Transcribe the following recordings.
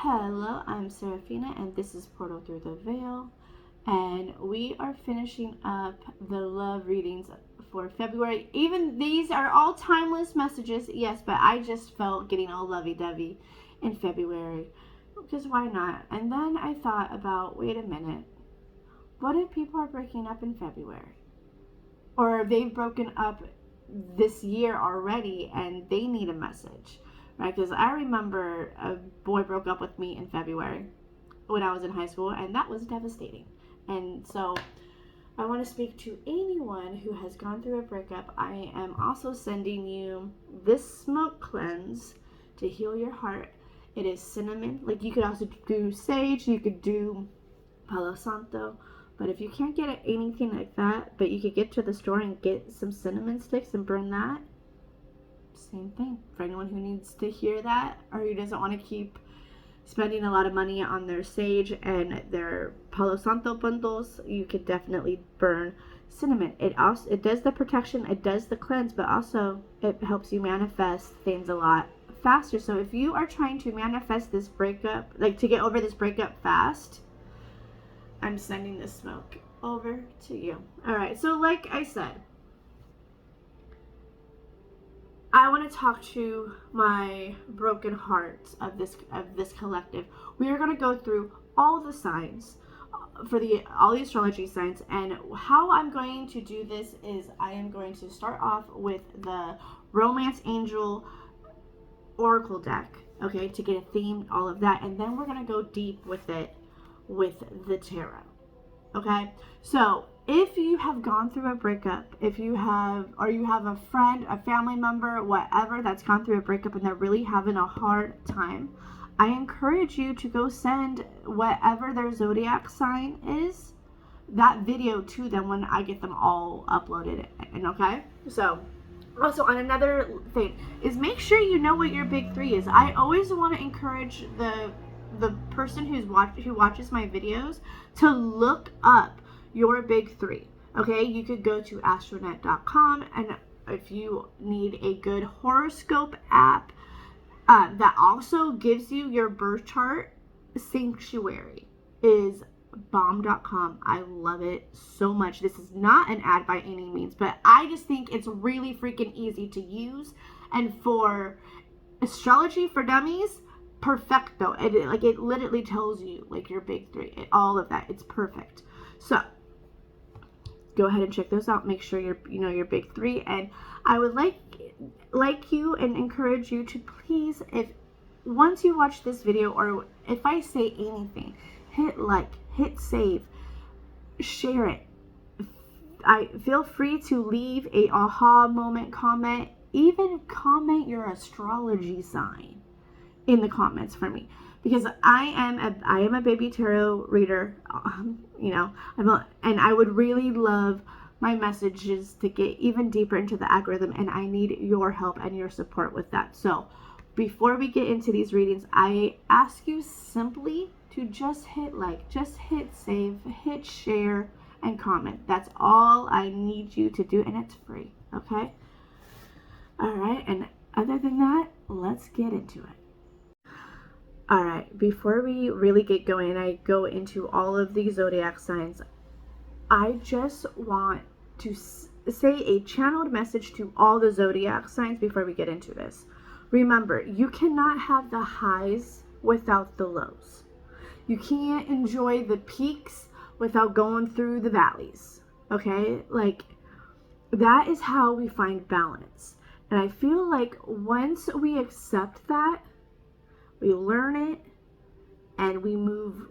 Hello, I'm Serafina, and this is Portal Through the Veil, and we are finishing up the love readings for February. Even these are all timeless messages, yes, but I just felt getting all lovey-dovey in February, because why not? And then I thought about, wait a minute, what if people are breaking up in February? Or they've broken up this year already and they need a message, right? Because I remember a boy broke up with me in February when I was in high school, and that was devastating. And so I want to speak to anyone who has gone through a breakup. I am also sending you this smoke cleanse to heal your heart. It is cinnamon. Like, you could also do sage, you could do Palo Santo. But if you can't get anything like that, but you could get to the store and get some cinnamon sticks and burn that, same thing. For anyone who needs to hear that, or who doesn't want to keep spending a lot of money on their sage and their Palo Santo bundles, you could definitely burn cinnamon. It does the protection, it does the cleanse, but also it helps you manifest things a lot faster. So if you are trying to manifest this breakup, like to get over this breakup fast, I'm sending this smoke over to you. All right, so like I said, I want to talk to my broken hearts of this collective. We are going to go through all the signs for all the astrology signs, and how I'm going to do this is I am going to start off with the Romance Angel Oracle deck, okay, to get a theme, all of that, and then we're going to go deep with it with the tarot. Okay, so if you have gone through a breakup, if you have, or you have a friend, a family member, whatever, that's gone through a breakup and they're really having a hard time, I encourage you to go send whatever their zodiac sign is, that video to them when I get them all uploaded. And okay, so also on another thing is, make sure you know what your big three is. I always want to encourage the person who watches my videos to look up your big three. Okay, you could go to astronet.com, and if you need a good horoscope app that also gives you your birth chart, Sanctuary is bomb.com. I love it so much. This is not an ad by any means, but I just think it's really freaking easy to use, and for astrology for dummies, perfecto. It literally tells you like your big three, all of that. It's perfect. So go ahead and check those out. Make sure you know your big three. And I would like you and encourage you to please, if once you watch this video, or if I say anything, hit like, hit save, share it. I feel free to leave a aha moment comment, even comment your astrology sign in the comments for me, because I am a baby tarot reader, and I would really love my messages to get even deeper into the algorithm, and I need your help and your support with that. So before we get into these readings, I ask you simply to just hit like, just hit save, hit share, and comment. That's all I need you to do, and it's free. Okay, all right, and other than that, let's get into it. All right, before we really get going and I go into all of the zodiac signs, I just want to say a channeled message to all the zodiac signs before we get into this. Remember, you cannot have the highs without the lows. You can't enjoy the peaks without going through the valleys, okay? Like, that is how we find balance. And I feel like once we accept that, we learn it, and we move,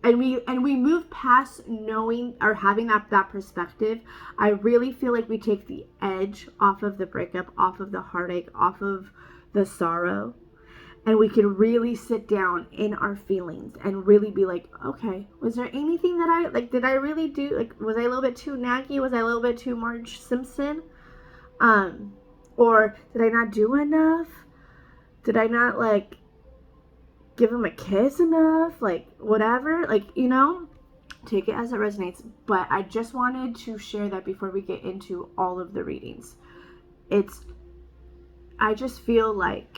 and we move past knowing or having that perspective. I really feel like we take the edge off of the breakup, off of the heartache, off of the sorrow, and we can really sit down in our feelings and really be like, okay, was there anything that did I really do, was I a little bit too naggy? Was I a little bit too Marge Simpson? Or did I not do enough? Did I not give him a kiss enough? Whatever, take it as it resonates. But I just wanted to share that before we get into all of the readings. I just feel like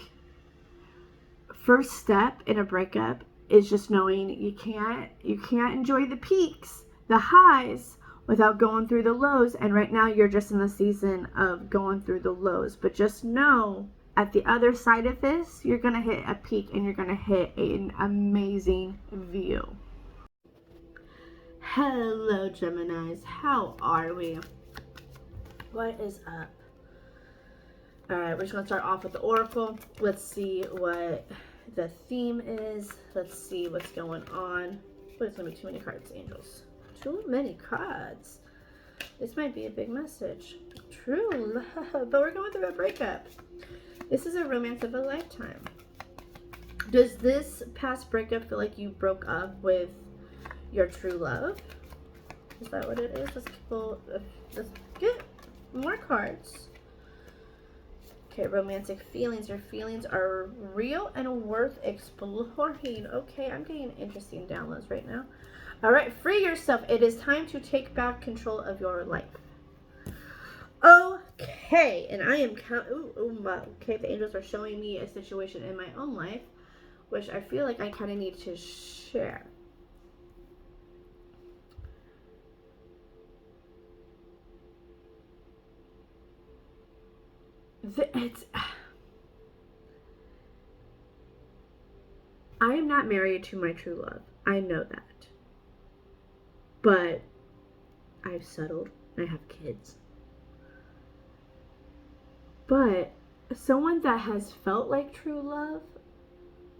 first step in a breakup is just knowing you can't enjoy the peaks, the highs, without going through the lows. And right now you're just in the season of going through the lows. But just know at the other side of this, you're going to hit a peak and you're going to hit an amazing view. Hello, Geminis. How are we? What is up? Alright, we're just going to start off with the oracle. Let's see what the theme is. Let's see what's going on. But it's going to be too many cards, angels. Too many cards. This might be a big message. True love. But we're going through a breakup. This is a romance of a lifetime. Does this past breakup feel like you broke up with your true love? Is that what it is? Let's get more cards. Okay, romantic feelings. Your feelings are real and worth exploring. Okay, I'm getting interesting downloads right now. All right, free yourself. It is time to take back control of your life. Okay, and I am okay, the angels are showing me a situation in my own life, which I feel like I kind of need to share. I am not married to my true love. I know that. But I've settled. I have kids. But someone that has felt like true love,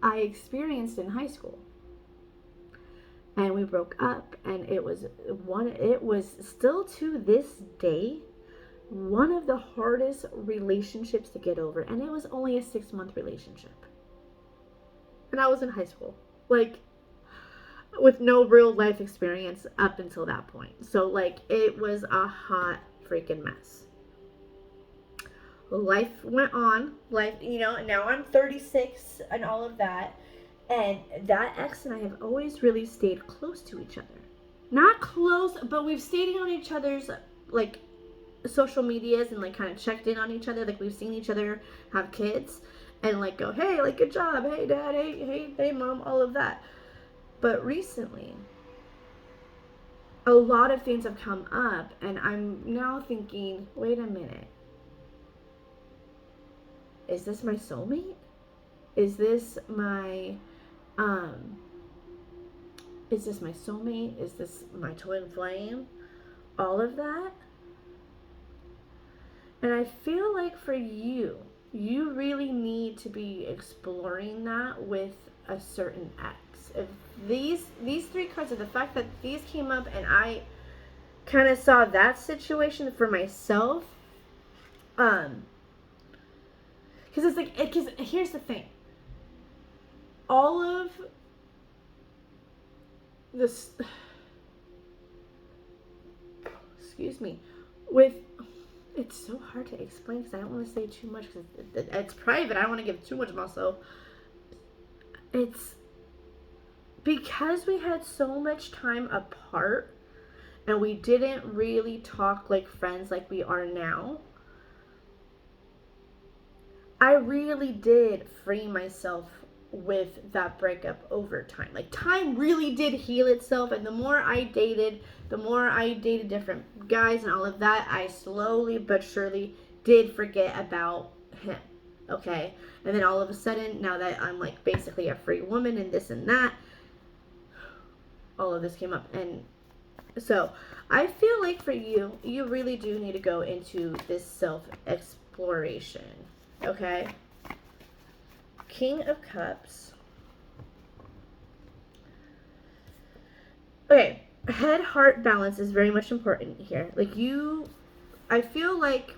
I experienced in high school. And we broke up, and it was still to this day one of the hardest relationships to get over. And it was only a 6-month relationship. And I was in high school, like, with no real life experience up until that point. So, like, it was a hot freaking mess. Life went on. Life, now I'm 36 and all of that. And that ex and I have always really stayed close to each other. Not close, but we've stayed on each other's, like, social medias and, like, kind of checked in on each other. Like, we've seen each other have kids. And, like, go, hey, like, good job. Hey, dad. Hey, mom. All of that. But recently, a lot of things have come up. And I'm now thinking, wait a minute. Is this my soulmate? Is this my soulmate? Is this my twin flame? All of that. And I feel like for you really need to be exploring that with a certain ex. If these 3 cards are the fact that these came up and I kind of saw that situation for myself. Because it's like, because here's the thing. All of this, excuse me, it's so hard to explain because I don't want to say too much because it's private. I don't want to give too much muscle. It's because we had so much time apart and we didn't really talk like friends like we are now. I really did free myself with that breakup over time. Like, time really did heal itself, and the more I dated different guys and all of that, I slowly but surely did forget about him. Okay? And then all of a sudden, now that I'm, like, basically a free woman and this and that, all of this came up. And so I feel like for you really do need to go into this self-exploration. Okay? King of Cups. Okay, head-heart balance is very much important here. Like, I feel like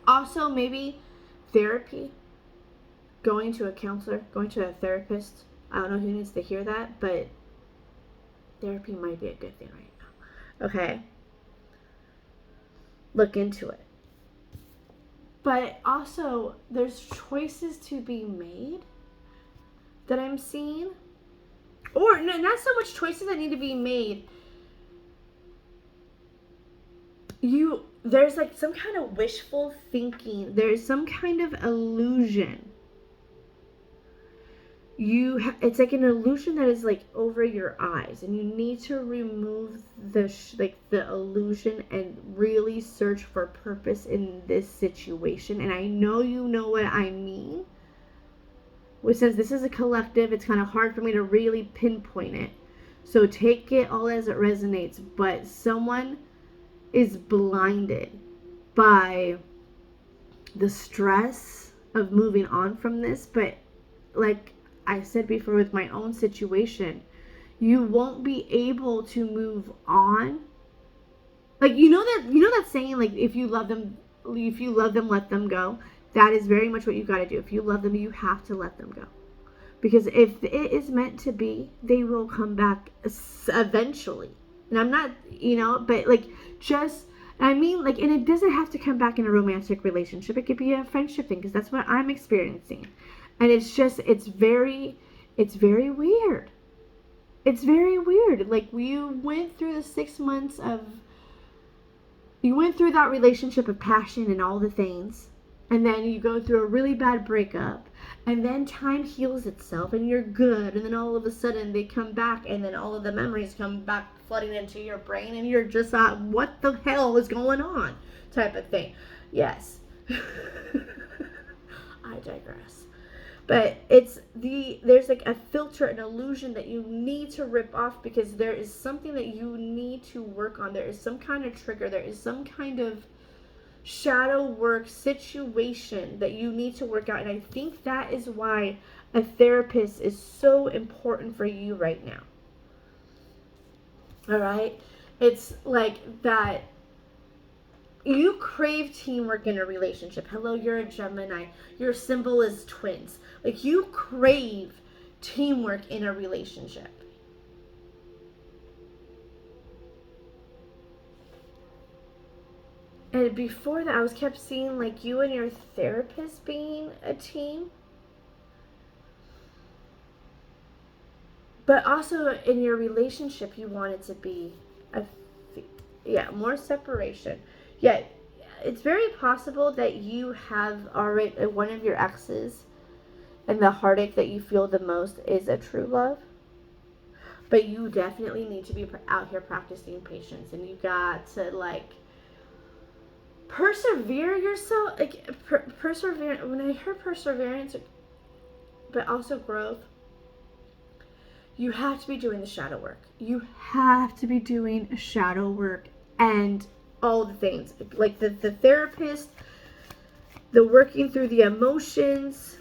also maybe therapy, going to a counselor, going to a therapist. I don't know who needs to hear that, but therapy might be a good thing right now. Okay? Look into it. But also, there's choices to be made that I'm seeing. Or, no, not so much choices that need to be made. There's like some kind of wishful thinking. There's some kind of illusion it's like an illusion that is like over your eyes, and you need to remove the illusion and really search for purpose in this situation. And I know you know what I mean. Since this is a collective, it's kind of hard for me to really pinpoint it. So take it all as it resonates. But someone is blinded by the stress of moving on from this. But like I said before with my own situation, you won't be able to move on. Like, you know that saying, like, if you love them, let them go. That is very much what you got to do. If you love them, you have to let them go. Because if it is meant to be, they will come back eventually. And I'm not, but like, I mean, like, and it doesn't have to come back in a romantic relationship. It could be a friendship thing, because that's what I'm experiencing. And it's very weird. It's very weird. Like, you went through the 6 months you went through that relationship of passion and all the things, and then you go through a really bad breakup, and then time heals itself and you're good, and then all of a sudden they come back, and then all of the memories come back flooding into your brain, and you're just what the hell is going on type of thing. Yes. I digress. But there's like a filter, an illusion that you need to rip off, because there is something that you need to work on. There is some kind of trigger. There is some kind of shadow work situation that you need to work out. And I think that is why a therapist is so important for you right now. All right? It's like that. You crave teamwork in a relationship. Hello, you're a Gemini. Your symbol is twins. Like, you crave teamwork in a relationship. And before that, I was kept seeing like you and your therapist being a team. But also in your relationship, you want it to be more separation. Yeah, it's very possible that you have already one of your exes, and the heartache that you feel the most is a true love. But you definitely need to be out here practicing patience, and you got to like persevere yourself. Like perseverance. When I heard perseverance, but also growth, you have to be doing the shadow work. You have to be doing shadow work and all the things, like the therapist, the working through the emotions,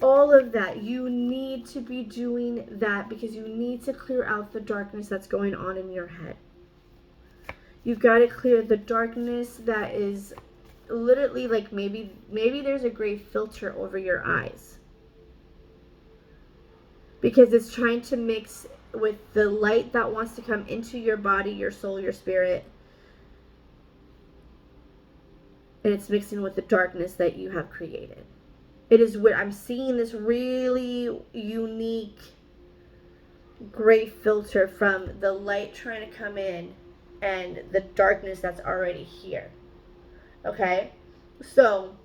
all of that. You need to be doing that, because you need to clear out the darkness that's going on in your head. You've got to clear the darkness that is literally like maybe there's a gray filter over your eyes, because it's trying to mix with the light that wants to come into your body, your soul, your spirit. And it's mixing with the darkness that you have created. It is weird. I'm seeing this really unique gray filter from the light trying to come in and the darkness that's already here. Okay? So,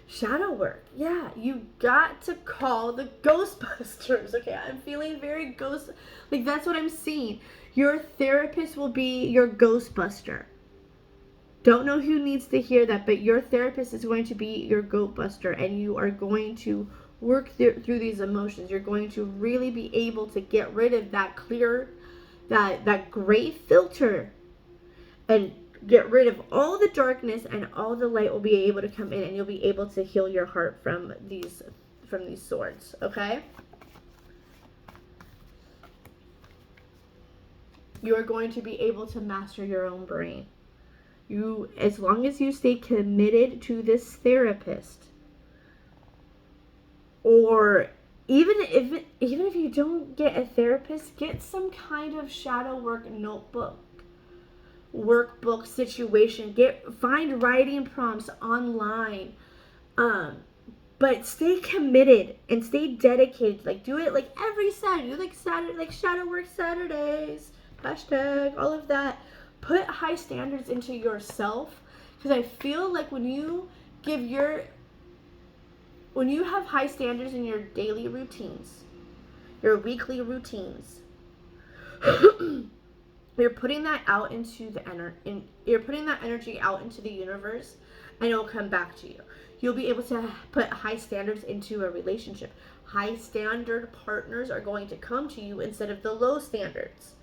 shadow work. Yeah, you got to call the Ghostbusters. Okay, I'm feeling very like, that's what I'm seeing. Your therapist will be your Ghostbuster. Don't know who needs to hear that, but your therapist is going to be your Ghostbuster, and you are going to work through these emotions. You're going to really be able to get rid of that that gray filter, and get rid of all the darkness, and all the light will be able to come in, and you'll be able to heal your heart from these swords. Okay? You are going to be able to master your own brain. As long as you stay committed to this therapist, or even if you don't get a therapist, get some kind of shadow work notebook, workbook situation. Find writing prompts online, but stay committed and stay dedicated. Like, do it like every Saturday. Do like Saturday, like shadow work Saturdays, hashtag all of that. Put high standards into yourself, because I feel like when you give when you have high standards in your daily routines, your weekly routines, you're putting that out into you're putting that energy out into the universe, and it will come back to you. You'll be able to put high standards into a relationship. High standard partners are going to come to you instead of the low standards.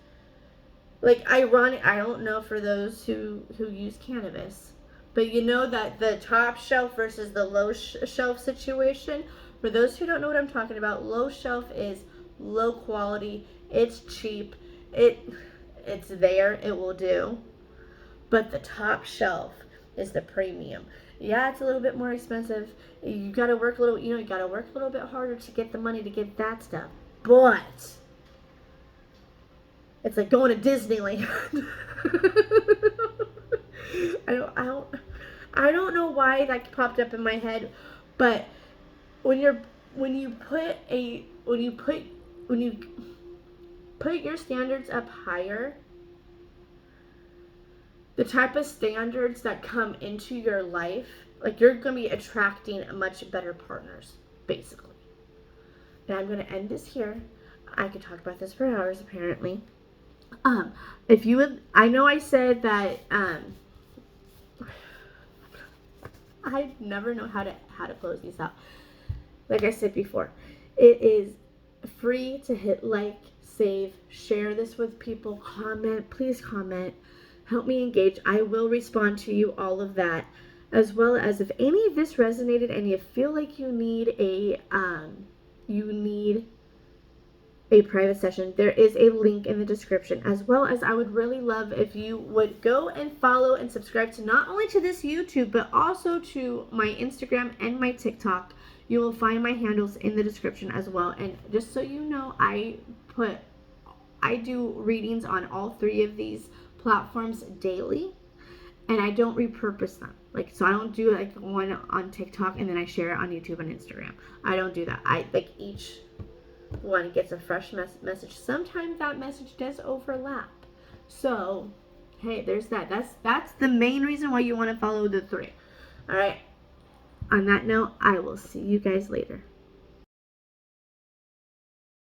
Like, ironic, I don't know for those who use cannabis, but you know that the top shelf versus the low shelf situation, for those who don't know what I'm talking about, low shelf is low quality, it's cheap, it's there, it will do. But the top shelf is the premium. Yeah, it's a little bit more expensive. You gotta work a little, you gotta work a little bit harder to get the money to get that stuff. But it's like going to Disneyland. I don't know why that popped up in my head, but when you put your standards up higher, the type of standards that come into your life, like, you're going to be attracting much better partners, basically. And I'm going to end this here. I could talk about this for hours, apparently. If you would, I know I said that, I never know how to close these out. Like I said before, it is free to hit like, save, share this with people, comment, please comment. Help me engage. I will respond to you, all of that. As well as if any of this resonated and you feel like you need a private session, there is a link in the description. As well as, I would really love if you would go and follow and subscribe to not only to this YouTube, but also to my Instagram and my TikTok. You will find my handles in the description as well. And just so you know, I do readings on all 3 of these platforms daily, and I don't repurpose them. Like, so I don't do like one on TikTok and then I share it on YouTube and Instagram. I don't do that. I like each one gets a fresh message. Sometimes that message does overlap. So, hey, there's that. That's the main reason why you want to follow the 3. All right. On that note, I will see you guys later.